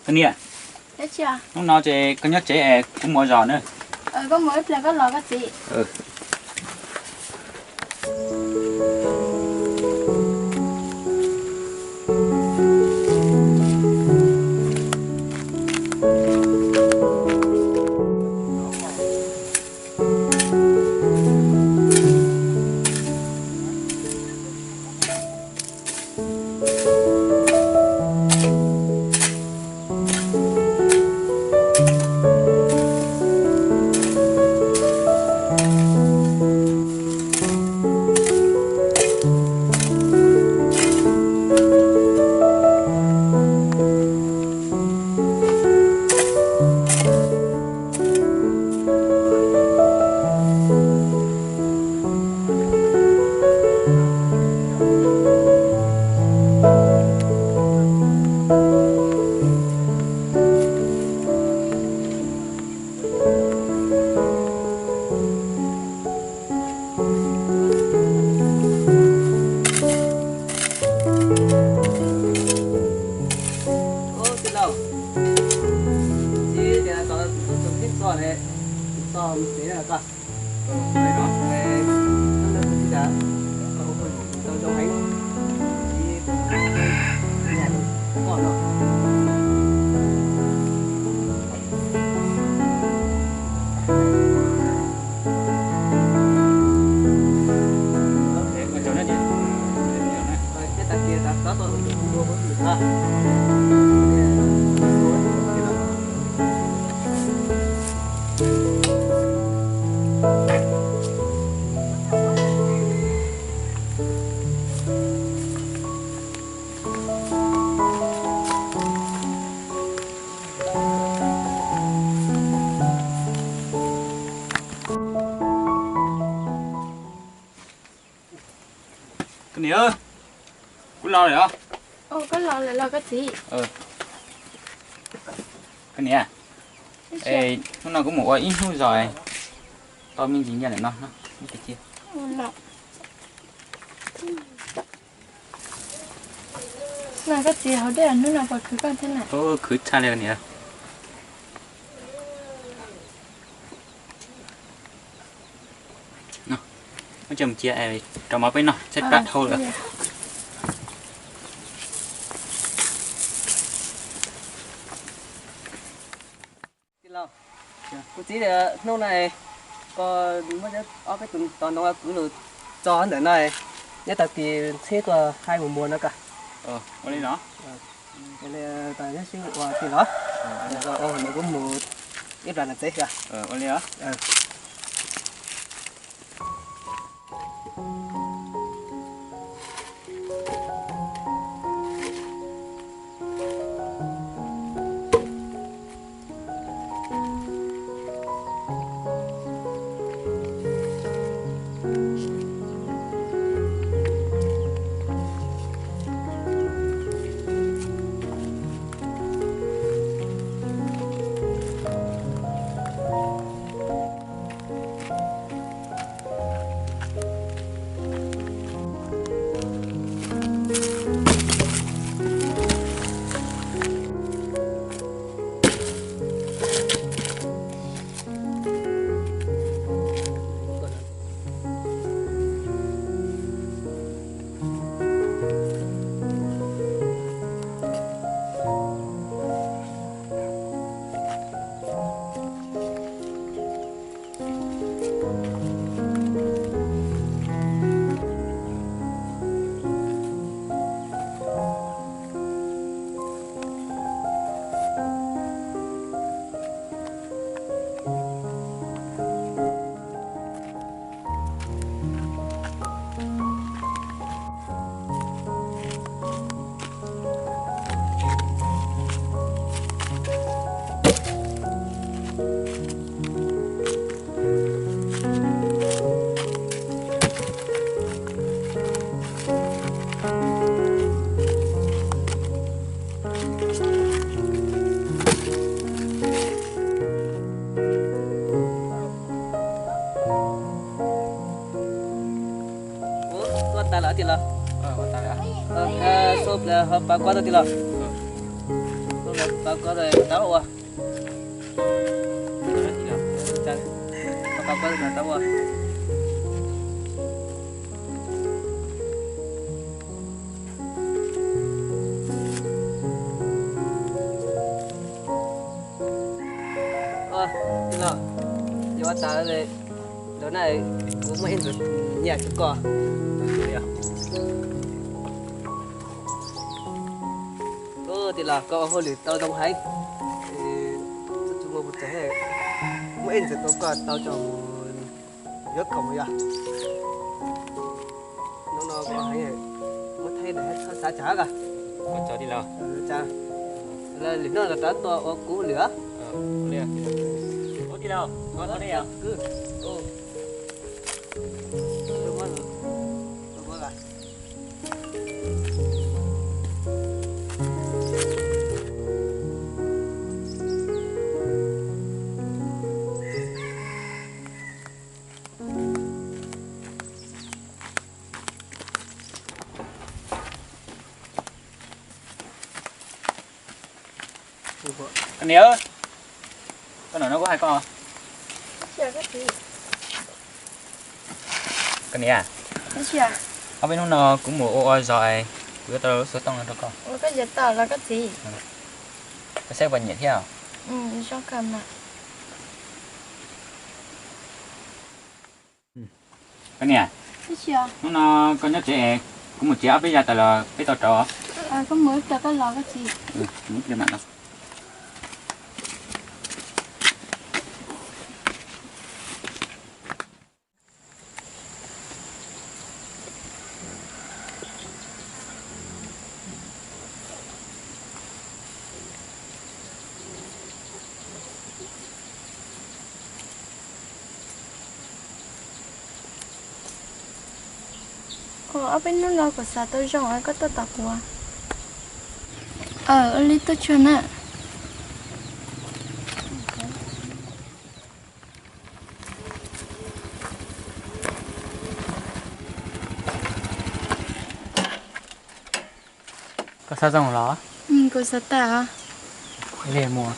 Cái này Đấy chưa? nó chế có nhớ chế cũng mua giò nữa. Có mới là có lò cái gì? Cái này ơi, cũng lo rồi hả? Có lò là lò cái gì? Cái này à? Ê, nó nào cũng một ít thôi rồi. Tao mình dính ra để nó cái kia. Lò. Là cái gì họ để nó nào cứ con thế này. Cứ cha lên này. Nó chầm chia ai trong máu bên nó chết cắt thôi rồi. Cô chỉ là nông này có mới ở cái tuần toàn nó cứ được cho anh để này nhất là kỳ xe của 2 mùa nữa cả. Ở đây nó. Cái này tại nó sinh hoạt thì nó. Rồi nó có mùa ít là chết cả. Ở đây đó. Ta lỡ thì là Qua ta đã. Sốp là hợp bà qua tôi đi lo. Sốp là bà qua rồi tao qua. Chăng. Bà qua rồi tao qua. Đi lo. Giờ ta đây. Đó này cũng mới được nhà chút cò. Thì là có hồi lửa tao đông hay thì chúng tôi một cái mấy anh sẽ có cả tao cho rất không vậy nó có hay mới thấy để hết xả chả cả Con chó đi lo. cha là lửa nó là tao to cú lửa Đi à. Ô đi lo. Con có đi à? cứ ô đúng rồi à Con nhớ. Con nói nó có hai con. Chia cái gì? Con nhớ à? Cái chia? Ở bên nó cũng mua oi rồi. Bữa tao số tông nó con. Ủa cái giật tao là cái gì? Cái xe vận nhiệt theo. Cho cầm mà. Con nhớ à? Cái chia? Nó con nhớ trẻ cũng một trẻ bây giờ tao là cái tao trò. Có mới là cái lò cái gì? Muốn lên mạng đâu. Ở bên nó lo của sao tôi rong ấy có tôi tập qua. Ở lý tôi chưa nè. Có sao rong đó? Của sao ta? Lên mua.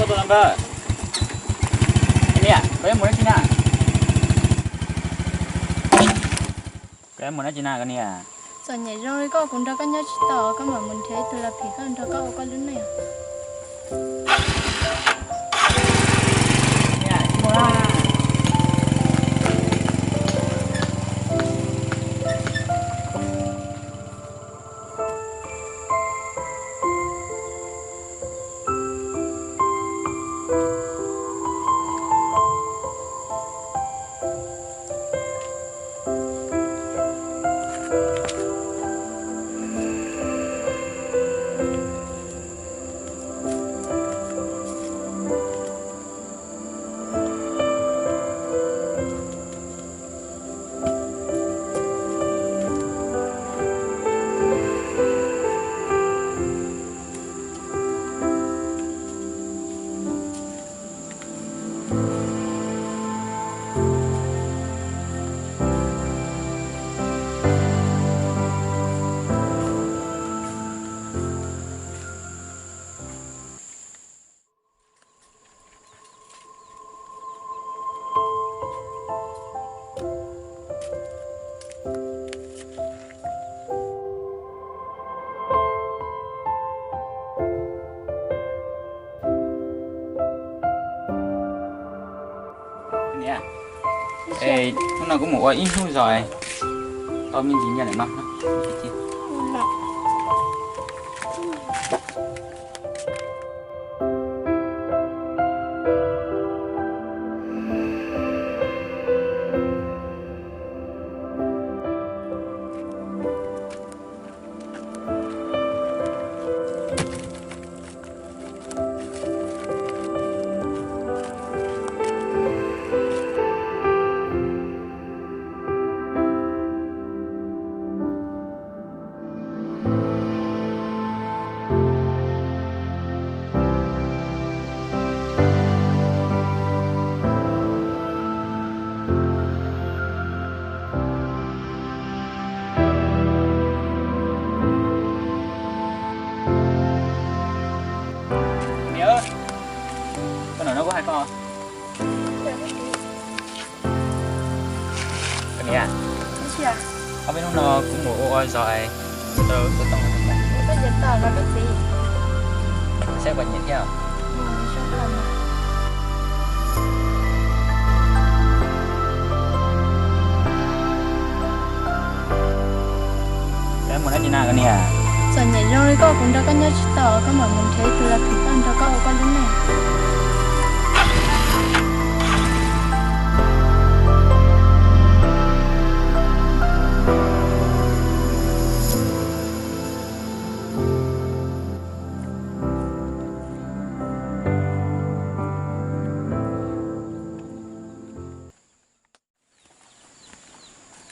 Tôi làm bơ. Nè, có em muốn chi nào? Có em muốn chi nào cái nè? Rồi nhảy rong đi có cũng đâu có nhớ chỉ tao có mà mình thấy tôi là phí con đâu có lớn này. Nè, mua ra. Nè. Ê, hôm nào cũng mua ít thôi rồi. Tao mình chỉ nhận lại mắm đó. hai con cái này à Chị à? ở bên nó cũng một ôi rồi tôi tổng Tôi giật tờ là cái gì? sẽ quần nhện theo Xong rồi mà. cái muốn nói gì nào cái này à Giờ nhảy rồi có cũng đã có nhớ chị tờ có mà mình thấy từ là thì con đã có con đến này.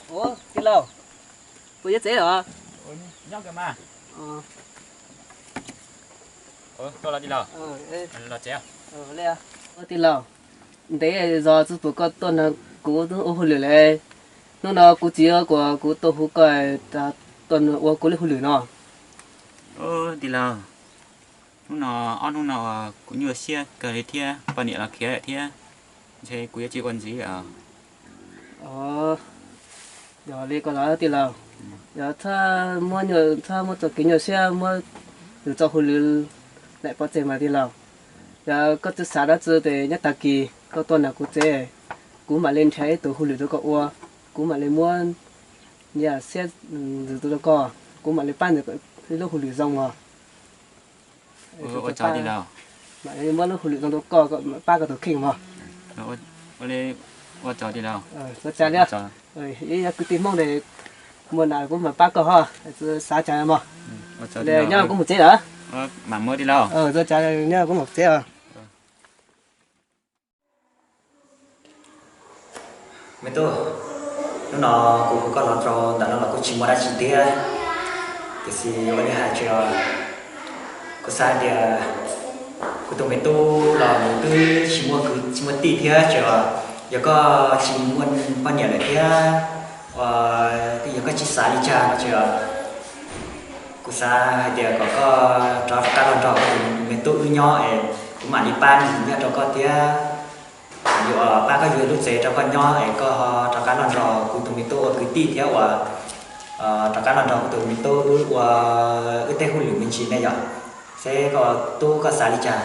Ủa, cái lâu. Tôi giết dễ hả? ôi nhóc kìa mà Ờ, tôi là gì nào ê, là chéo lê à. Thì lâu. Đấy giờ chú bố có tuần là cú ô hồ lửa này. Nó nó cú chỉ của cú tô hú coi ta tuần ô cú lửa hồ lửa nó. thì là lúc nào cũng như xe cờ thì thia và nhẹ là kia lại thia thế quý chị còn gì à Giờ đi có nói thì lâu. Giờ tha mua cho cái nhiều xe mua từ cho hồ lửa lại có tiền mà thì lâu. Giờ có chút xả đó chưa để nhất ta kỳ có tuần là cú chế cú mà lên thấy từ hồ lửa đó có ô cú mà lên mua nhà xe từ đó có cú mà lên pan được cái lúc hồ lửa rong mà ôi cho đi nào mà lên mua lúc hồ lửa rong đó có ba cái tổ kinh mà ôi cho đi nào nó chả nhá ý cứ tìm mong để mua nào cũng mà ba cái ha xả chả mà để nhau cũng một chế đó mà mơ đi nào rồi chả nhau cũng một chế à mấy tôi nó cũng có nó cho đã nó là có chỉ mua đã chỉ tiếc thì si ở đây hai triệu có sai thì của tụi mấy tôi là một tư chỉ mua tỷ thế chờ giờ có chỉ muốn bao nhiêu lại thế thì giờ có chỉ sai đi cha chờ của sai thì có cho các con trò mấy tôi nhỏ cũng mà đi ban như cho con thế dù ba cái người lúc sẽ cho con nhỏ ấy có cho cá lòn rò của tụi mình tôi cứ tì theo cho cá lòn rò của tụi mình tôi ở tây khu mình chỉ này giờ sẽ có tôi có xả đi trà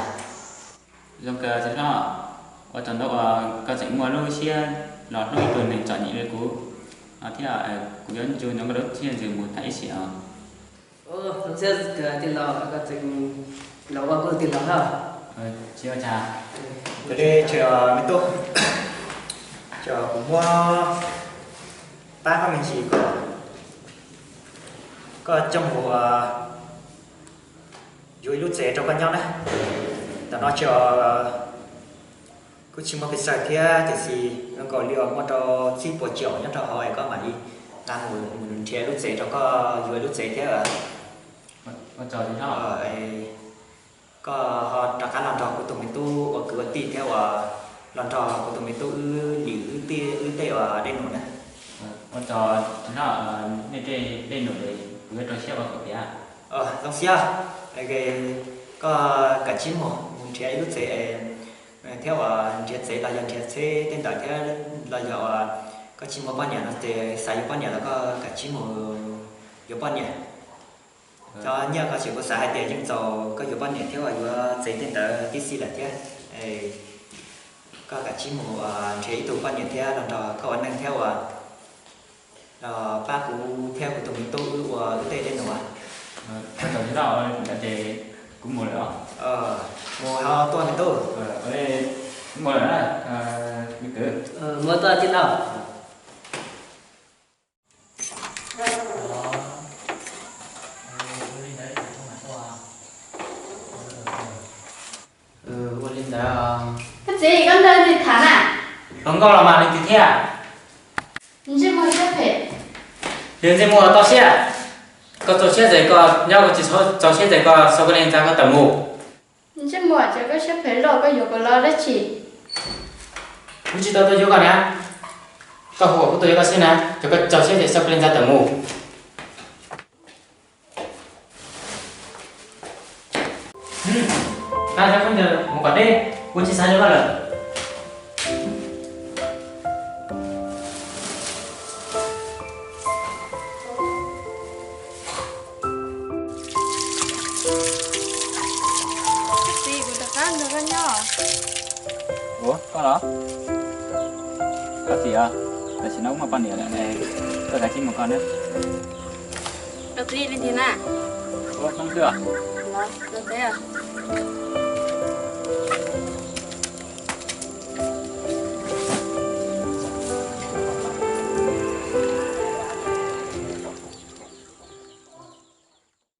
dòng cờ thế nó ở trong đó có sẽ mua lô xe lọt lô tuần để chọn những cái cú thế là cú dân chơi nó có đốt xe dừng một thái xỉa nó sẽ tiền lò có tiền lò có tiền lò ha chia trà từ đây chờ mấy tôi chờ cũng mua ba con mình chỉ có trong một dưới lúc sẽ cho con nhau đấyแต่nó chờ cứ chỉ một cái sợi thế thì gì nó còn liệu mà cho xin bộ triệu nhất cho hỏi có mà đi làm một thế lúc sẽ cho có dưới lúc sẽ thế ở cho thế nó có họ trả cá làm trò của tụi mình tu và cứ tin theo làm trò của tụi mình tu ư tê ở đây nổi này cho nó nên đây nổi để người trò xe vào cửa bia trong xe cái có cả chín một trẻ lúc sẽ theo trẻ sẽ là dần trẻ sẽ tên đại theo là giờ có chín một bao nhiêu nó sẽ xài bao nhiêu là có cả chín một nhiều bao nhiêu cho nhớ có chỉ có xài hai tiền nhưng giàu có nhiều bao nhiêu theo là giấy tên tờ TC là thế có cả chín một trẻ tụ bao nhiêu theo làm trò có anh đang theo ba cụ theo của tụi mình tu của cái tên rồi cho thế nào là để cũng một nữa mùa họ tuần mình tu ở đây một nữa này bị tử mua tuần trên nào quân linh đó Cái gì con đơn thì thả à? không có là mà đi tiếp theo Mình chưa mua xếp hết. liền xem mua tao xe có tao xe rồi có nhau có chỉ số tao xe rồi có sau cái này ra có tầm ngủ Mình chưa mua cho có xếp hết rồi có nhiều cái lo đó chị. cũng chỉ tao yêu cái này có hộ của tôi có xe này cho có tao xe rồi sau cái này ra tầm ngủ à ra không giờ một quả đêm Quân chỉ sai được rồi. Gì cũng được ăn được ăn nhỏ. Ủa, có đó. Có gì à? Để chị nấu một con nữa này. Tôi thấy chín một con nữa. Được gì lên thế nào? Ủa, không được. Được thế à?